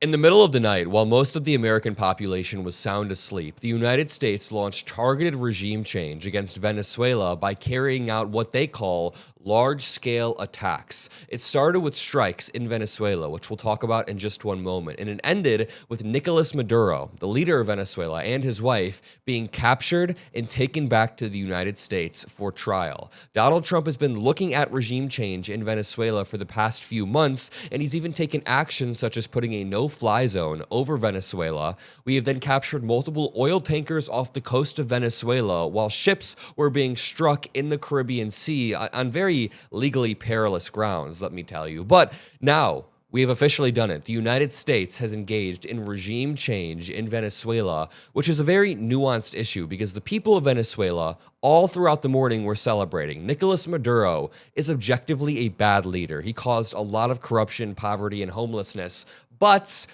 In the middle of the night, while most of the American population was sound asleep, the United States launched targeted regime change against Venezuela by carrying out what they call large-scale attacks. It started with strikes in Venezuela, which we'll talk about in just one moment, and it ended with Nicolas Maduro, the leader of Venezuela, and his wife being captured and taken back to the United States for trial. Donald Trump has been looking at regime change in Venezuela for the past few months, and he's even taken action such as putting a no-fly zone over Venezuela. We have then captured multiple oil tankers off the coast of Venezuela while ships were being struck in the Caribbean Sea on very legally perilous grounds, let me tell you. But now we have officially done it. The United States has engaged in regime change in Venezuela, which is a very nuanced issue because the people of Venezuela all throughout the morning were celebrating. Nicolas Maduro is objectively a bad leader. He caused a lot of corruption, poverty, and homelessness, but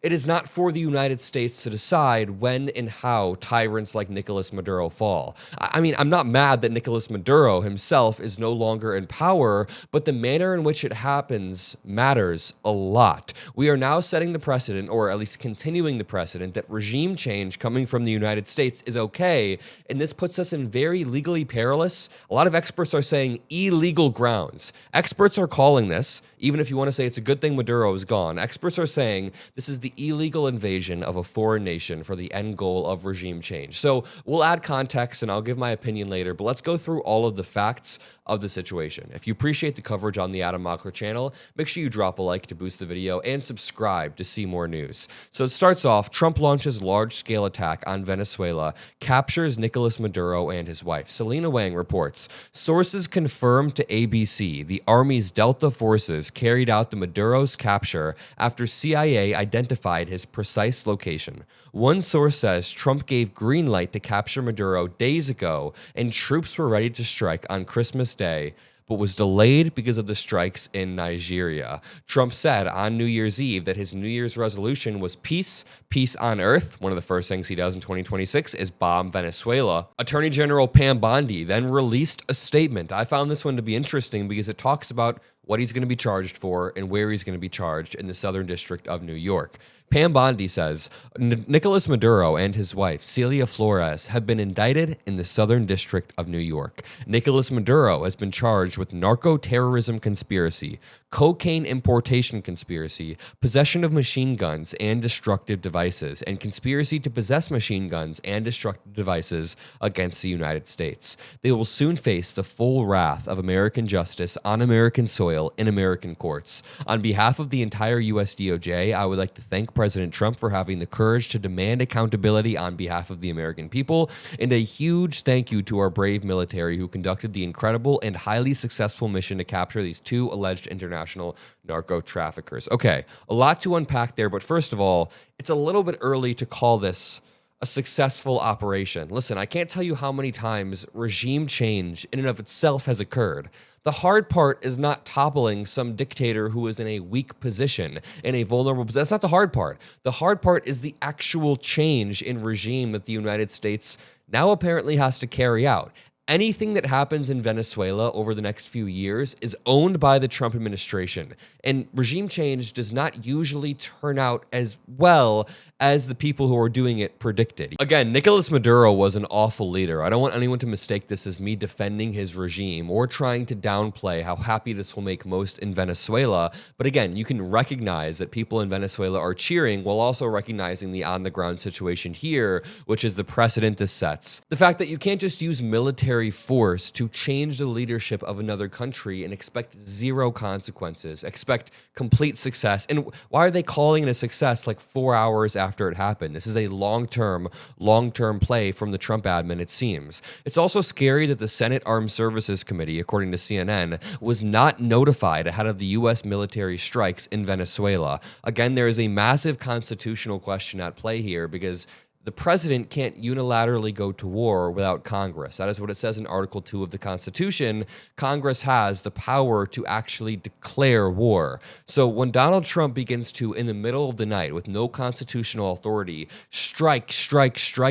it is not for the United States to decide when and how tyrants like Nicolas Maduro fall. I mean, I'm not mad that Nicolas Maduro himself is no longer in power, but the manner in which it happens matters a lot. We are now setting the precedent, or at least continuing the precedent, that regime change coming from the United States is okay, and this puts us in very legally perilous, a lot of experts are saying illegal grounds. Experts are calling this, even if you want to say it's a good thing Maduro is gone, experts are saying this is the illegal invasion of a foreign nation for the end goal of regime change. So we'll add context and I'll give my opinion later, but let's go through all of the facts of the situation. If you appreciate the coverage on the Adam Mockler channel, make sure you drop a like to boost the video and subscribe to see more news. So it starts off, Trump launches large-scale attack on Venezuela, captures Nicolas Maduro and his wife. Selena Wang reports, sources confirmed to ABC the Army's Delta forces carried out the Maduro's capture after CIA identified his precise location. One source says Trump gave green light to capture Maduro days ago and troops were ready to strike on Christmas Day, but was delayed because of the strikes in Nigeria. Trump said on New Year's Eve that his New Year's resolution was peace on earth. One of the first things he does in 2026 is bomb Venezuela. Attorney General Pam Bondi then released a statement. I found this one to be interesting because it talks about what he's going to be charged for and where he's going to be charged in the Southern District of New York. Pam Bondi says, Nicolas Maduro and his wife, Celia Flores, have been indicted in the Southern District of New York. Nicolas Maduro has been charged with narco-terrorism conspiracy, cocaine importation conspiracy, possession of machine guns and destructive devices, and conspiracy to possess machine guns and destructive devices against the United States. They will soon face the full wrath of American justice on American soil in American courts. On behalf of the entire U.S. DOJ, I would like to thank President Trump for having the courage to demand accountability on behalf of the American people, and a huge thank you to our brave military who conducted the incredible and highly successful mission to capture these two alleged international narco traffickers. Okay, a lot to unpack there, but first of all, it's a little bit early to call this a successful operation. Listen, I can't tell you how many times regime change in and of itself has occurred. The hard part is not toppling some dictator who is in a weak position, in a vulnerable position. That's not the hard part. The hard part is the actual change in regime that the United States now apparently has to carry out. Anything that happens in Venezuela over the next few years is owned by the Trump administration, and regime change does not usually turn out as well as the people who are doing it predicted. Again, Nicolas Maduro was an awful leader. I don't want anyone to mistake this as me defending his regime or trying to downplay how happy this will make most in Venezuela. But again, you can recognize that people in Venezuela are cheering while also recognizing the on-the-ground situation here, which is the precedent this sets. The fact that you can't just use military force to change the leadership of another country and expect zero consequences, expect complete success. And why are they calling it a success like 4 hours after it happened? This is a long-term play from the Trump admin, it seems. It's also scary that the Senate Armed Services Committee, according to CNN, was not notified ahead of the U.S. military strikes in Venezuela. Again, there is a massive constitutional question at play here because the president can't unilaterally go to war without Congress. That is what it says in Article 2 of the Constitution. Congress has the power to actually declare war. So when Donald Trump begins to, in the middle of the night, with no constitutional authority, strike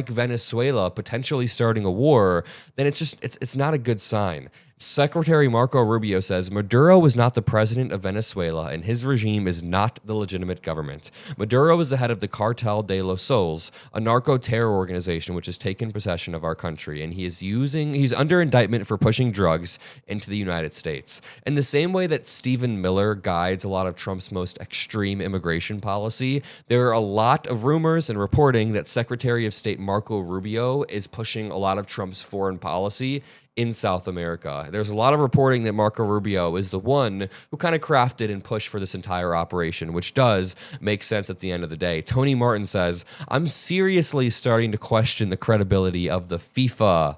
Venezuela, potentially starting a war, then it's not a good sign. Secretary Marco Rubio says Maduro is not the president of Venezuela and his regime is not the legitimate government. Maduro is the head of the Cartel de los Soles, a narco-terror organization which has taken possession of our country, and he's under indictment for pushing drugs into the United States. In the same way that Stephen Miller guides a lot of Trump's most extreme immigration policy, there are a lot of rumors and reporting that Secretary of State Marco Rubio is pushing a lot of Trump's foreign policy in South America. There's a lot of reporting that Marco Rubio is the one who kind of crafted and pushed for this entire operation, which does make sense at the end of the day. Tony Martin says, I'm seriously starting to question the credibility of the FIFA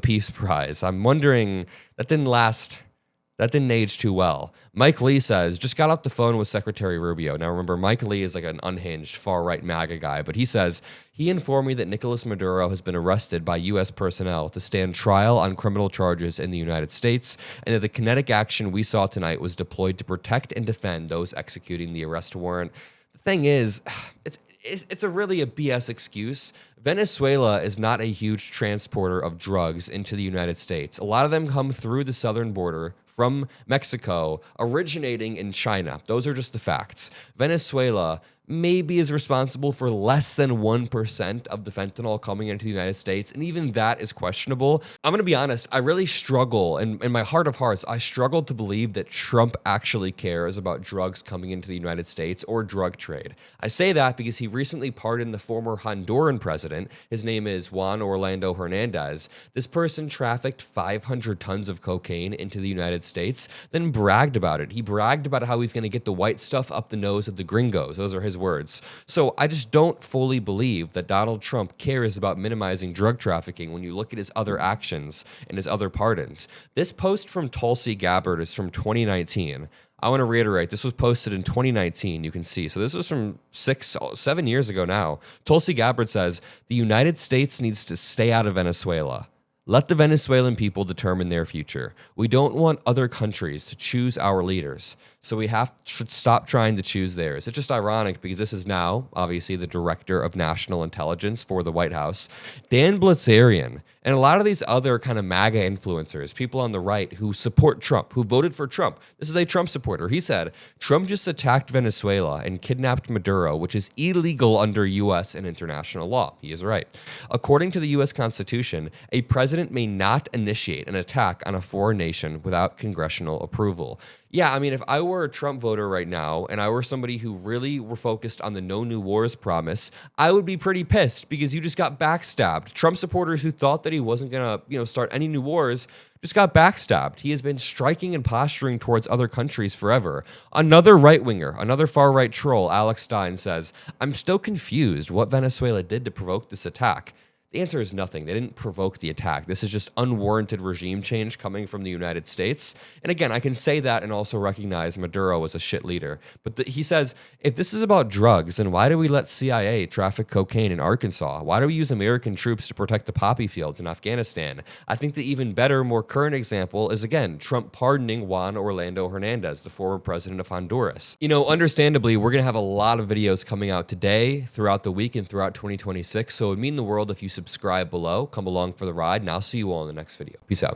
Peace Prize. I'm wondering, that didn't age too well. Mike Lee says, just got off the phone with Secretary Rubio. Now remember, Mike Lee is like an unhinged far-right MAGA guy, but he says, he informed me that Nicolas Maduro has been arrested by U.S. personnel to stand trial on criminal charges in the United States, and that the kinetic action we saw tonight was deployed to protect and defend those executing the arrest warrant. The thing is, it's really a BS excuse. Venezuela is not a huge transporter of drugs into the United States. A lot of them come through the southern border from Mexico, originating in China. Those are just the facts. Venezuela maybe is responsible for less than 1% of the fentanyl coming into the United States, and even that is questionable. I'm going to be honest, I really struggle, and in my heart of hearts, I struggle to believe that Trump actually cares about drugs coming into the United States or drug trade. I say that because he recently pardoned the former Honduran president. His name is Juan Orlando Hernandez. This person trafficked 500 tons of cocaine into the United States, then bragged about it. He bragged about how he's going to get the white stuff up the nose of the gringos. Those are his words. So I just don't fully believe that Donald Trump cares about minimizing drug trafficking when you look at his other actions and his other pardons. This post from Tulsi Gabbard is from 2019. I want to reiterate, this was posted in 2019, you can see. So this was from 7 years ago now. Tulsi Gabbard says, the United States needs to stay out of Venezuela. Let the Venezuelan people determine their future. We don't want other countries to choose our leaders, so we should stop trying to choose theirs. It's just ironic because this is now, obviously, the director of national intelligence for the White House, Dan Bilzerian, and a lot of these other kind of MAGA influencers, people on the right who support Trump, who voted for Trump. This is a Trump supporter. He said, Trump just attacked Venezuela and kidnapped Maduro, which is illegal under U.S. and international law. He is right. According to the U.S. Constitution, a president may not initiate an attack on a foreign nation without congressional approval. Yeah, I mean, if I were a Trump voter right now and I were somebody who really were focused on the no new wars promise, I would be pretty pissed because you just got backstabbed. Trump supporters who thought that he wasn't going to, start any new wars just got backstabbed. He has been striking and posturing towards other countries forever. Another right-winger, another far-right troll, Alex Stein, says, I'm still confused what Venezuela did to provoke this attack. The answer is nothing. They didn't provoke the attack. This is just unwarranted regime change coming from the United States. And again, I can say that and also recognize Maduro as a shit leader. But he says, if this is about drugs, then why do we let CIA traffic cocaine in Arkansas? Why do we use American troops to protect the poppy fields in Afghanistan? I think the even better, more current example is, again, Trump pardoning Juan Orlando Hernandez, the former president of Honduras. Understandably, we're going to have a lot of videos coming out today, throughout the week, and throughout 2026. So it would mean the world if you subscribe below, come along for the ride, and I'll see you all in the next video. Peace out.